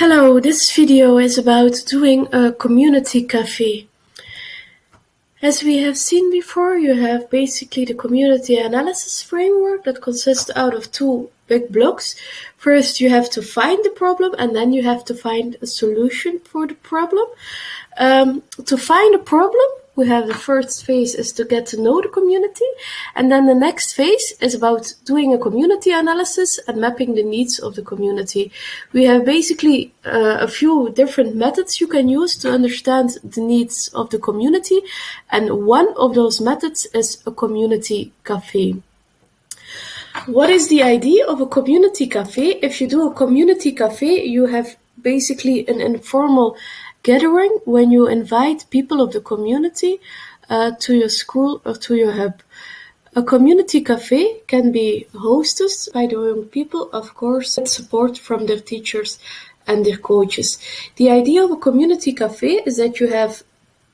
Hello, this video is about doing a community cafe. As we have seen before, you have basically the community analysis framework that consists out of two big blocks. First, you have to find the problem, and then you have to find a solution for the problem. To find a problem, we have the first phase is to get to know the community, and then the next phase is about doing a community analysis and mapping the needs of the community. We have basically a few different methods you can use to understand the needs of the community, and one of those methods is a community cafe. What is the idea of a community cafe? If you do a community cafe, you have basically an informal gathering when you invite people of the community to your school or to your hub. A community cafe can be hosted by the young people, of course, with support from their teachers and their coaches. The idea of a community cafe is that you have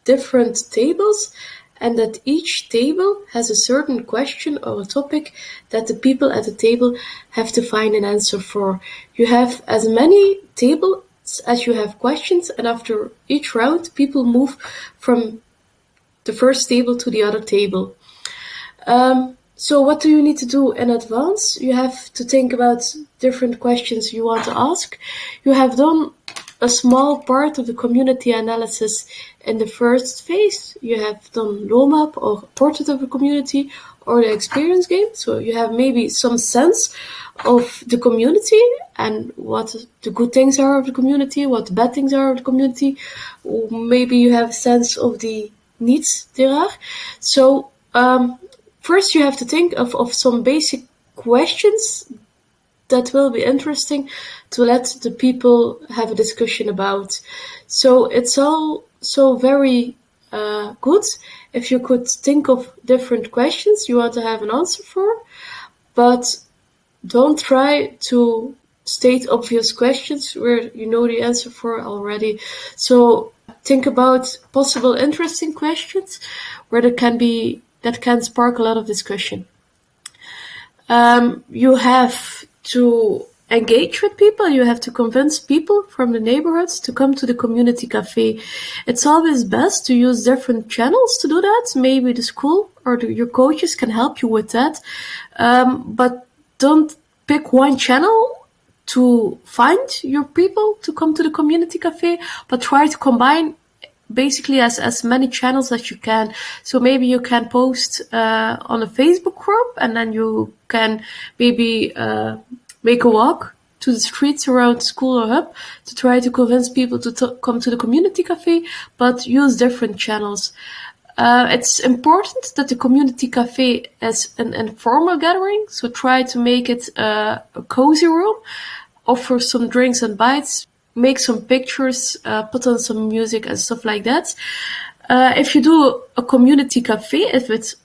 different tables and that each table has a certain question or a topic that the people at the table have to find an answer for. You have as many tables as you have questions, and after each round, people move from the first table to the other table. So what do you need to do in advance? You have to think about different questions you want to ask. You have done a small part of the community analysis in the first phase. You have done LOMAP or Portrait of the Community or the experience game. So you have maybe some sense of the community and what the good things are of the community, what the bad things are of the community. Or maybe you have a sense of the needs there are. So first you have to think of some basic questions that will be interesting to let the people have a discussion about. So it's also very good if you could think of different questions you want to have an answer for, but don't try to state obvious questions where you know the answer for already. So think about possible interesting questions where that can spark a lot of discussion. You have to engage with people. You have to convince people from the neighborhoods to come to the community cafe. It's always best to use different channels to do that. Maybe the school or your coaches can help you with that. But don't pick one channel to find your people to come to the community cafe, but try to combine basically as many channels as you can. So maybe you can post on a Facebook group, and then you can maybe make a walk to the streets around school or hub to try to convince people to come to the community cafe, but use different channels. It's important that the community cafe is an informal gathering, so try to make it a cozy room, offer some drinks and bites, make some pictures, put on some music and stuff like that. If you do a community cafe, if it's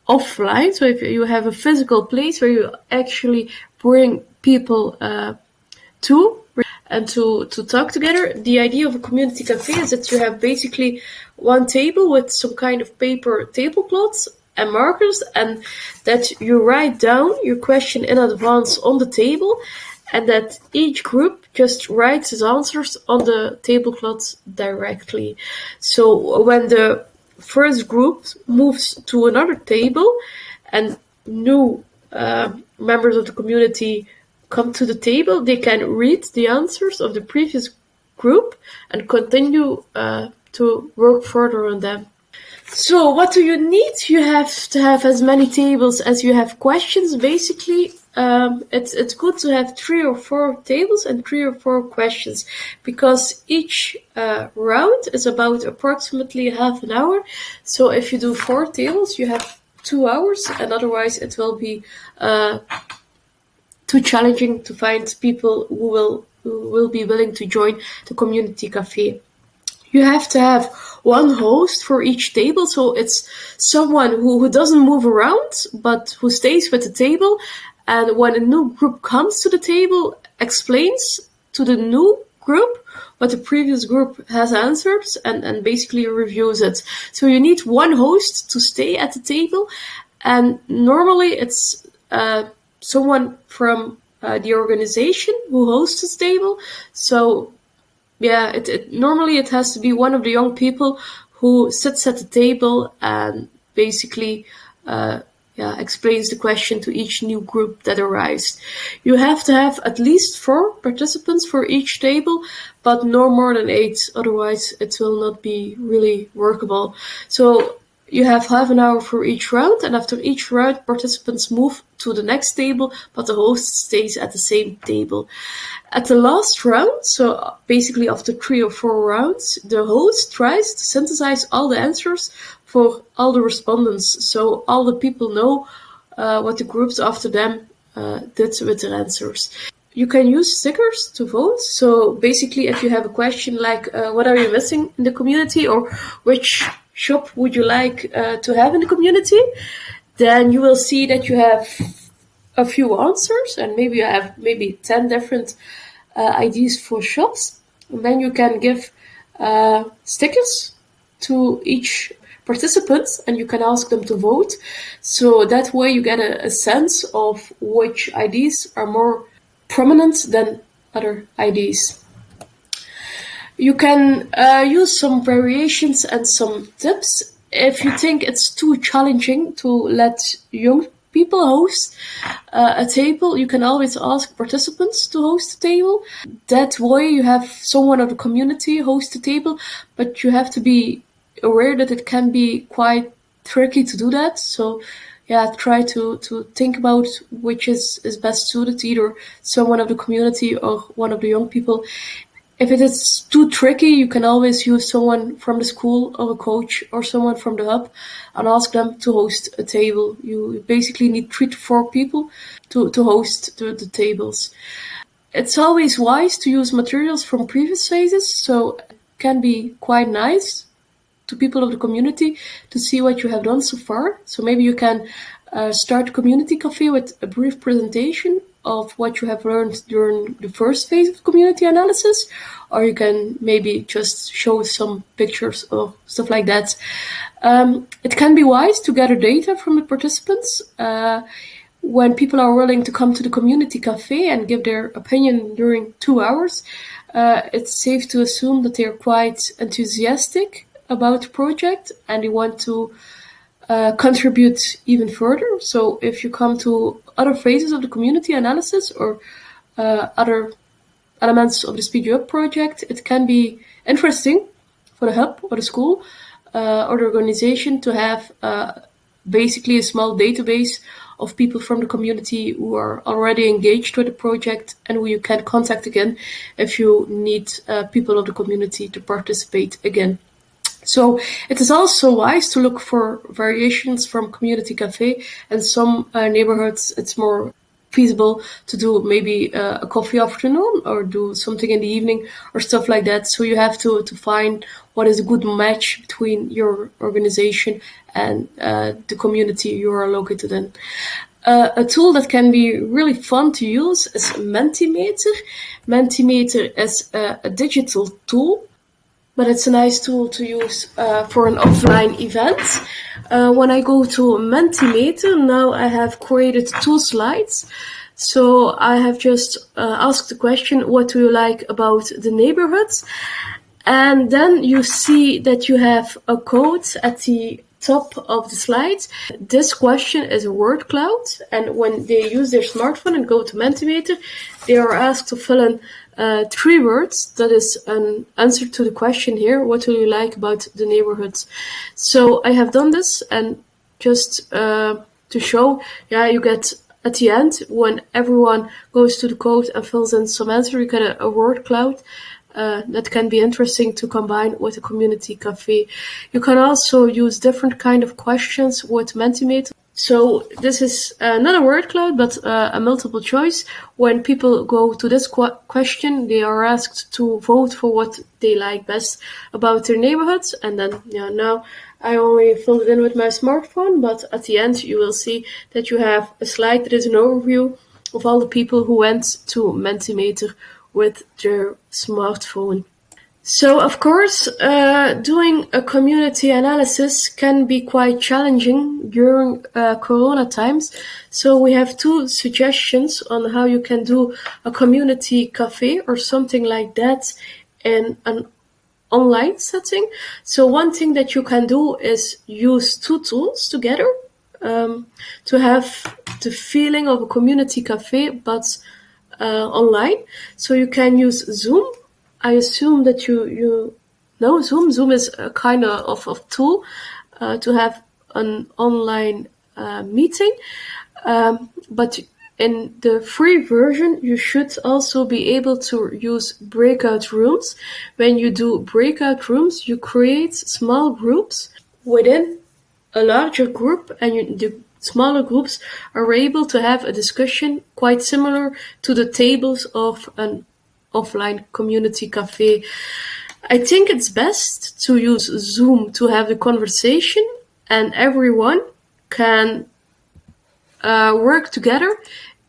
offline, so if you have a physical place where you actually bring people to talk together, the idea of a community cafe is that you have basically one table with some kind of paper tablecloths and markers, and that you write down your question in advance on the table, and that each group just writes its answers on the tablecloths directly. So when the first group moves to another table and new members of the community come to the table, they can read the answers of the previous group and continue to work further on them. So what do you need? You have to have as many tables as you have questions. Basically, it's good to have 3 or 4 tables and 3 or 4 questions, because each round is about approximately half an hour. So if you do 4 tables, you have 2 hours, and otherwise it will be too challenging to find people who will be willing to join the community cafe. You have to have one host for each table, so it's someone who doesn't move around, but who stays with the table, and when a new group comes to the table, explains to the new group what the previous group has answered, and basically reviews it. So you need one host to stay at the table, and normally it's someone from the organization who hosts this table. So Yeah, normally it has to be one of the young people who sits at the table and basically uh, explains the question to each new group that arrives. You have to have at least 4 participants for each table, but no more than 8, otherwise it will not be really workable. So you have half an hour for each round, and after each round, participants move to the next table, but the host stays at the same table. At the last round, so basically after 3 or 4 rounds, the host tries to synthesize all the answers for all the respondents, so all the people know what the groups after them did with their answers. You can use stickers to vote. So basically, if you have a question like what are you missing in the community, or which shop would you like to have in the community, then you will see that you have a few answers, and maybe you have maybe 10 different ideas for shops. And then you can give stickers to each participant, and you can ask them to vote. So that way you get a sense of which ideas are more prominent than other ideas. You can use some variations and some tips. If you think it's too challenging to let young people host a table, you can always ask participants to host a table. That way you have someone of the community host the table, but you have to be aware that it can be quite tricky to do that. So yeah, try to think about which is best suited, either someone of the community or one of the young people. If it is too tricky, you can always use someone from the school or a coach or someone from the hub and ask them to host a table. You basically need 3 to 4 people to host the tables. It's always wise to use materials from previous phases, so it can be quite nice to people of the community to see what you have done so far. So maybe you can start a community cafe with a brief presentation of what you have learned during the first phase of community analysis, or you can maybe just show some pictures or stuff like that. It can be wise to gather data from the participants. When people are willing to come to the community cafe and give their opinion during 2 hours, it's safe to assume that they are quite enthusiastic about the project and they want to contribute even further. So if you come to other phases of the community analysis or other elements of the Speed You Up project, it can be interesting for the hub or the school or the organization to have basically a small database of people from the community who are already engaged with the project and who you can contact again if you need people of the community to participate again. So it is also wise to look for variations from community cafe. In some neighborhoods, it's more feasible to do maybe a coffee afternoon or do something in the evening or stuff like that. So you have to find what is a good match between your organization and the community you are located in. A tool that can be really fun to use is Mentimeter. Mentimeter is a digital tool, but it's a nice tool to use for an offline event. When I go to Mentimeter, now I have created 2 slides. So I have just asked the question, what do you like about the neighborhoods? And then you see that you have a code at the top of the slides. This question is a word cloud, and when they use their smartphone and go to Mentimeter, they are asked to fill in 3 words. That is an answer to the question here, what do you like about the neighborhoods? So I have done this, and just to show, you get at the end, when everyone goes to the code and fills in some answer, you get a word cloud. That can be interesting to combine with a community cafe. You can also use different kind of questions with Mentimeter. So this is not a word cloud, but a multiple choice. When people go to this question, they are asked to vote for what they like best about their neighborhoods. And then, now I only filled it in with my smartphone, but at the end you will see that you have a slide that is an overview of all the people who went to Mentimeter with their smartphone. So, of course, doing a community analysis can be quite challenging during Corona times. So we have 2 suggestions on how you can do a community cafe or something like that in an online setting. So one thing that you can do is use two tools together to have the feeling of a community cafe, but online. So you can use Zoom. I assume that you know Zoom. Zoom is a kind of tool to have an online meeting. But in the free version, you should also be able to use breakout rooms. When you do breakout rooms, you create small groups within a larger group, and the smaller groups are able to have a discussion quite similar to the tables of an offline community cafe. I think it's best to use Zoom to have the conversation, and everyone can work together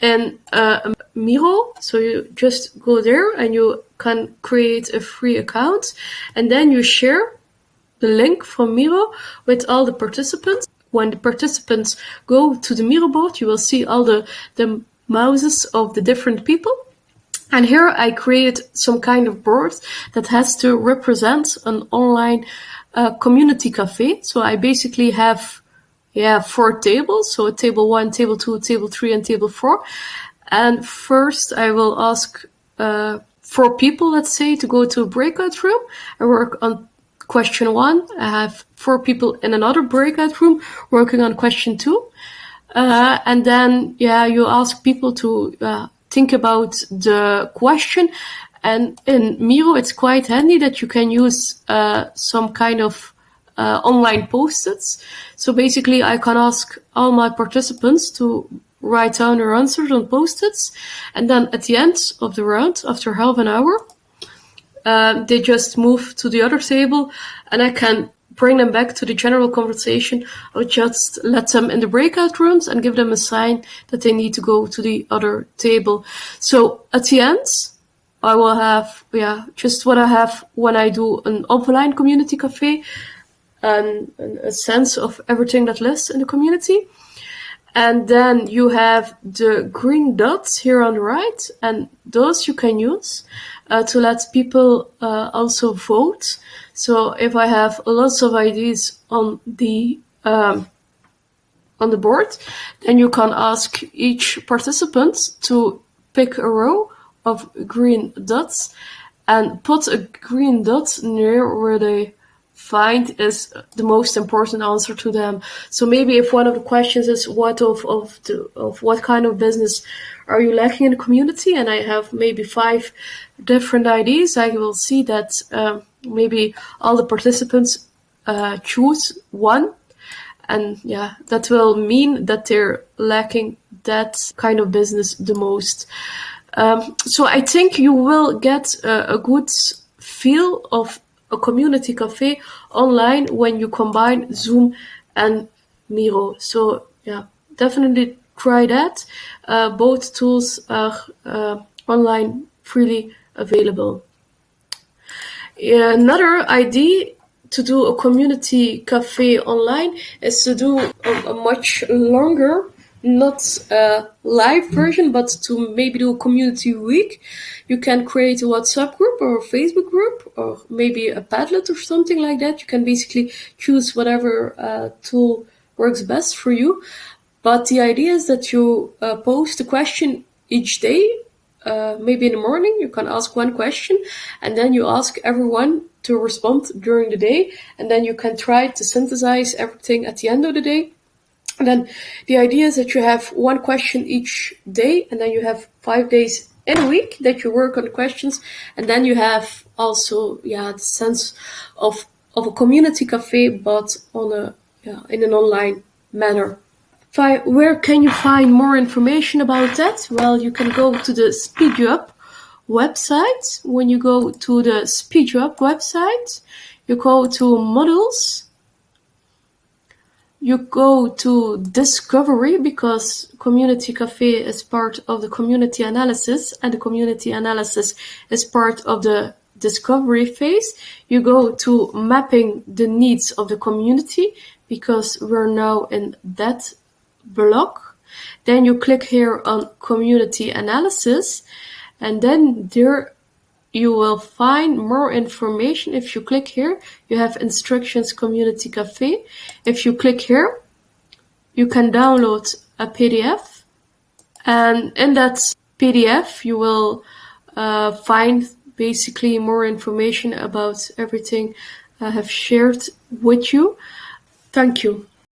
in a Miro. So you just go there and you can create a free account, and then you share the link from Miro with all the participants. When the participants go to the Miro board, you will see all the mouses of the different people. And here I create some kind of board that has to represent an online community cafe. So I basically have 4 tables. So table 1, table 2, table 3, and table 4. And first I will ask 4 people, let's say, to go to a breakout room and work on question 1. I have 4 people in another breakout room working on question 2. And then, you ask people to think about the question. And in Miro, it's quite handy that you can use some kind of online post-its. So basically, I can ask all my participants to write down their answers on post-its. And then at the end of the round, after half an hour, they just move to the other table, and I can bring them back to the general conversation, or just let them in the breakout rooms and give them a sign that they need to go to the other table. So at the end, I will have, just what I have when I do an offline community cafe, and a sense of everything that lives in the community. And then you have the green dots here on the right, and those you can use to let people also vote. So if I have lots of ideas on the board, then you can ask each participant to pick a row of green dots and put a green dot near where they find is the most important answer to them. So maybe if one of the questions is what what kind of business are you lacking in the community, and I have maybe 5 different ideas, I will see that maybe all the participants choose one, and that will mean that they're lacking that kind of business the most. So I think you will get a good feel of a community cafe online when you combine Zoom and Miro. So definitely try that. Both tools are online freely available. Another idea to do a community cafe online is to do a much longer, not a live version, but to maybe do a community week. You can create a WhatsApp group or a Facebook group, or maybe a Padlet or something like that. You can basically choose whatever tool works best for you. But the idea is that you post a question each day. Maybe in the morning you can ask one question, and then you ask everyone to respond during the day, and then you can try to synthesize everything at the end of the day. And then the idea is that you have one question each day, and then you have 5 days in a week that you work on the questions, and then you have also the sense of a community cafe, but on in an online manner. Where can you find more information about that? Well, you can go to the Speed You Up website. When you go to the Speed You Up website, you go to Models. You go to Discovery, because Community Cafe is part of the community analysis, and the community analysis is part of the discovery phase. You go to Mapping the Needs of the Community, because we're now in that block. Then you click here on Community Analysis, and then there you will find more information. If you click here, you have instructions community cafe. If you click here, you can download a PDF, and in that PDF you will find basically more information about everything I have shared with you. Thank you.